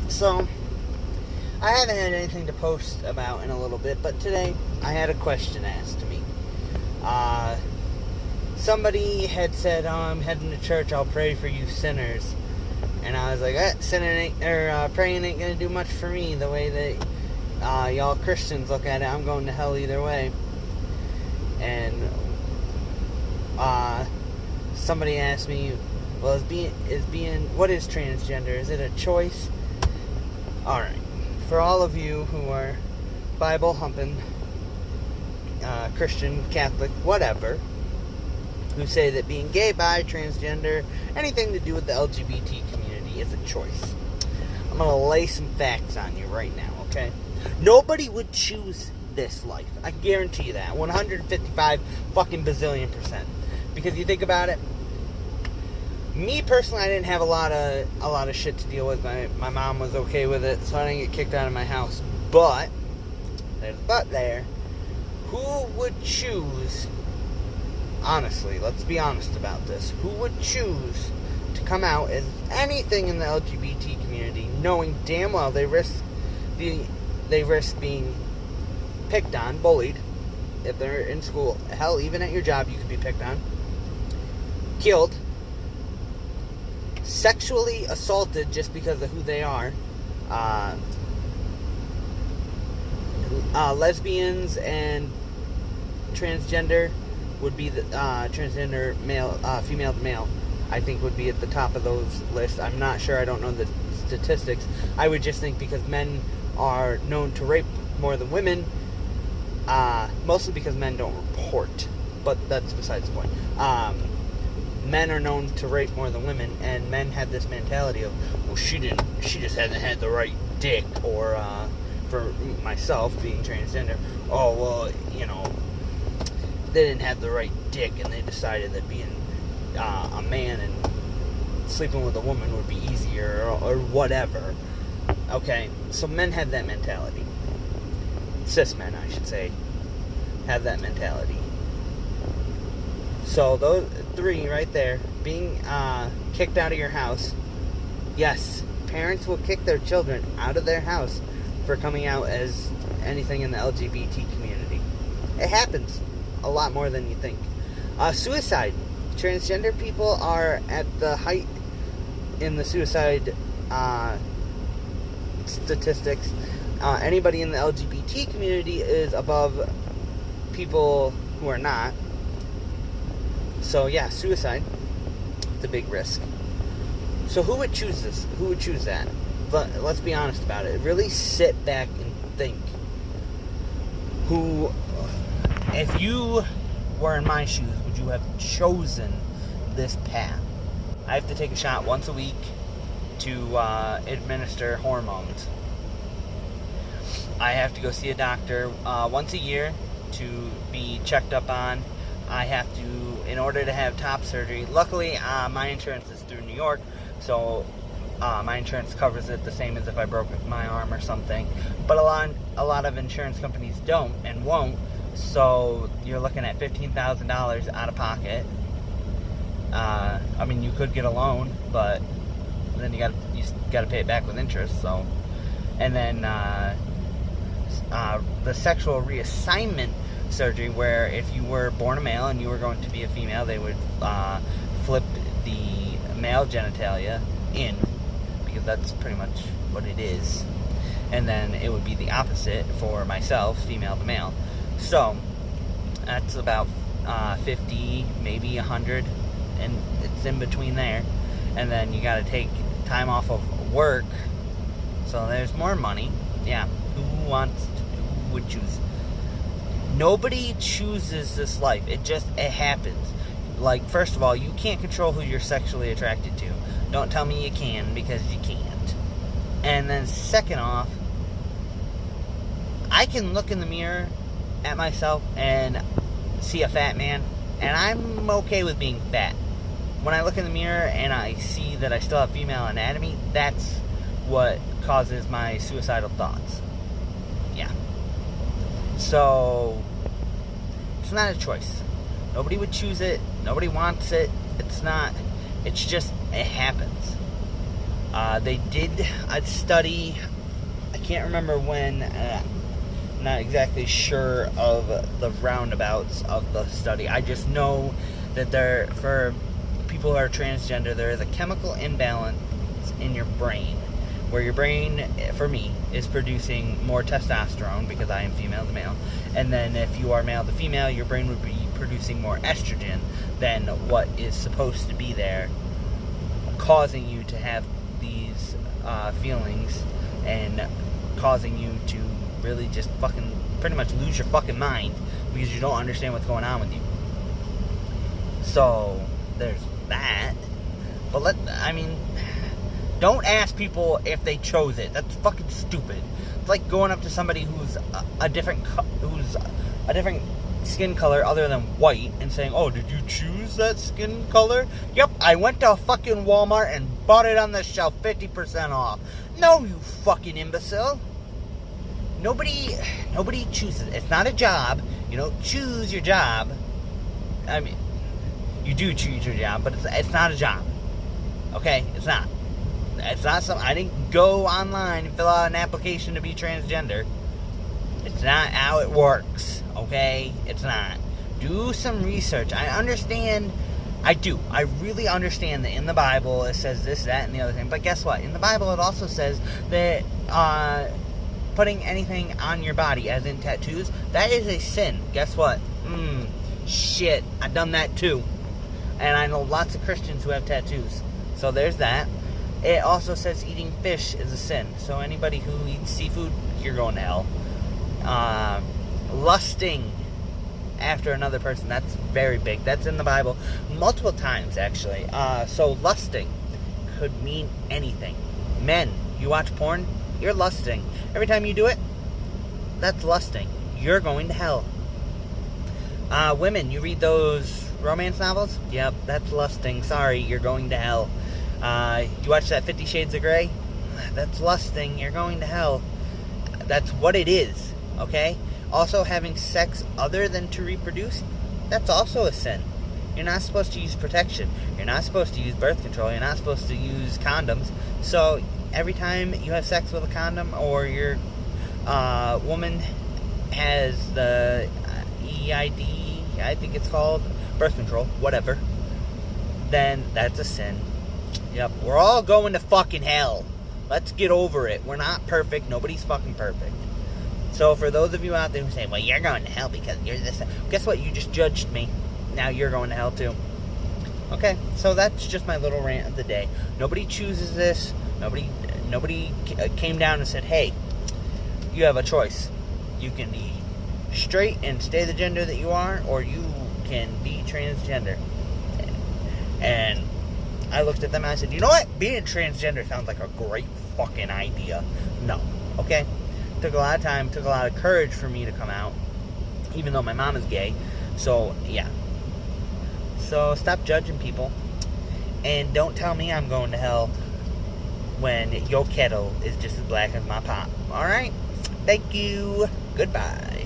So, I haven't had anything to post about in a little bit, but today I had a question asked to me. Somebody had said, "Oh, I'm heading to church. I'll pray for you sinners." And I was like, praying ain't gonna do much for me. The way that y'all Christians look at it, I'm going to hell either way. And somebody asked me, "Well, what is transgender? Is it a choice?" All right. For all of you who are Bible humping, Christian, Catholic, whatever, who say that being gay, bi, transgender, anything to do with the LGBT community is a choice, I'm going to lay some facts on you right now, okay? Nobody would choose this life. I guarantee you that. 155 fucking bazillion %. Because you think about it, me personally, I didn't have a lot of shit to deal with. My mom was okay with it, so I didn't get kicked out of my house. But there's a but there. Who would choose? Honestly, let's be honest about this. Who would choose to come out as anything in the LGBT community, knowing damn well they risk being picked on, bullied, if they're in school? Hell, even at your job, you could be picked on, killed, sexually assaulted just because of who they are. Lesbians and transgender would be the transgender male, female to male, I think would be at the top of those lists. I'm not sure. I don't know the statistics. I would just think because men are known to rape more than women, mostly because men don't report, but that's besides the point. Men are known to rape more than women, and men have this mentality of, well, she just hasn't had the right dick, or for myself being transgender, oh, well, they didn't have the right dick, and they decided that being a man and sleeping with a woman would be easier, or whatever. Okay, so men have that mentality. Cis men, I should say, have that mentality. So those three right there, being kicked out of your house, yes, parents will kick their children out of their house for coming out as anything in the LGBT community. It happens a lot more than you think. Suicide. Transgender people are at the height in the suicide statistics. Anybody in the LGBT community is above people who are not. So yeah, suicide. It's a big risk. So who would choose this? Who would choose that? But let's be honest about it. Really sit back and think. Who, if you were in my shoes, would you have chosen this path? I have to take a shot once a week to administer hormones. I have to go see a doctor once a year to be checked up on. I have to, in order to have top surgery, luckily my insurance is through New York, so my insurance covers it the same as if I broke my arm or something. But a lot of insurance companies don't and won't, so you're looking at $15,000 out of pocket. I mean, you could get a loan, but then you got to pay it back with interest. So, and then the sexual reassignment surgery, where if you were born a male and you were going to be a female, they would flip the male genitalia in, because that's pretty much what it is, and then it would be the opposite for myself, female to male. So that's about 50, maybe 100, and it's in between there. And then you got to take time off of work, so there's more money. Yeah, who would choose? Nobody chooses this life. It happens. Like, first of all, you can't control who you're sexually attracted to. Don't tell me you can, because you can't. And then second off, I can look in the mirror at myself and see a fat man, and I'm okay with being fat. When I look in the mirror and I see that I still have female anatomy, that's what causes my suicidal thoughts. Yeah. So, it's not a choice. Nobody would choose it. Nobody wants it. It's not. It's just, it happens. They did a study, I can't remember when, not exactly sure of the roundabouts of the study. I just know that for people who are transgender, there is a chemical imbalance in your brain, where your brain, for me, is producing more testosterone because I am female to male, and then if you are male to female, your brain would be producing more estrogen than what is supposed to be there, causing you to have these feelings and causing you to really just fucking pretty much lose your fucking mind because you don't understand what's going on with you. So there's that. But don't ask people if they chose it. That's fucking stupid. It's like going up to somebody who's a different skin color other than white and saying, "Oh, did you choose that skin color?" "Yep, I went to a fucking Walmart and bought it on the shelf, 50% off." No, you fucking imbecile. Nobody chooses. It's not a job. You don't choose your job. I mean, you do choose your job, but it's not a job. Okay? It's not. It's not something. I didn't go online and fill out an application to be transgender. It's not how it works. Okay? It's not. Do some research. I understand. I do. I really understand that in the Bible it says this, that, and the other thing. But guess what? In the Bible it also says that putting anything on your body, as in tattoos, that is a sin. Guess what? Shit. I've done that too. And I know lots of Christians who have tattoos. So there's that. It also says eating fish is a sin. So anybody who eats seafood, you're going to hell. Lusting after another person, that's very big. That's in the Bible multiple times, actually. So lusting could mean anything. Men, you watch porn, you're lusting. Every time you do it, that's lusting. You're going to hell. Women, you read those romance novels? Yep, that's lusting. Sorry, you're going to hell. You watch that 50 Shades of Grey? That's lusting. You're going to hell. That's what it is, okay? Also, having sex other than to reproduce, that's also a sin. You're not supposed to use protection. You're not supposed to use birth control. You're not supposed to use condoms. So, every time you have sex with a condom or your woman has the EID, I think it's called, birth control, whatever, then that's a sin. Yep, we're all going to fucking hell. Let's get over it. We're not perfect. Nobody's fucking perfect. So for those of you out there who say, well, you're going to hell because you're this, guess what? You just judged me. Now you're going to hell too. Okay, so that's just my little rant of the day. Nobody chooses this. Nobody came down and said, hey, you have a choice. You can be straight and stay the gender that you are, or you can be transgender. And I looked at them and I said, you know what? Being transgender sounds like a great fucking idea. No. Okay? Took a lot of time, took a lot of courage for me to come out, even though my mom is gay. So, yeah. So, stop judging people. And don't tell me I'm going to hell when your kettle is just as black as my pot. Alright? Thank you. Goodbye.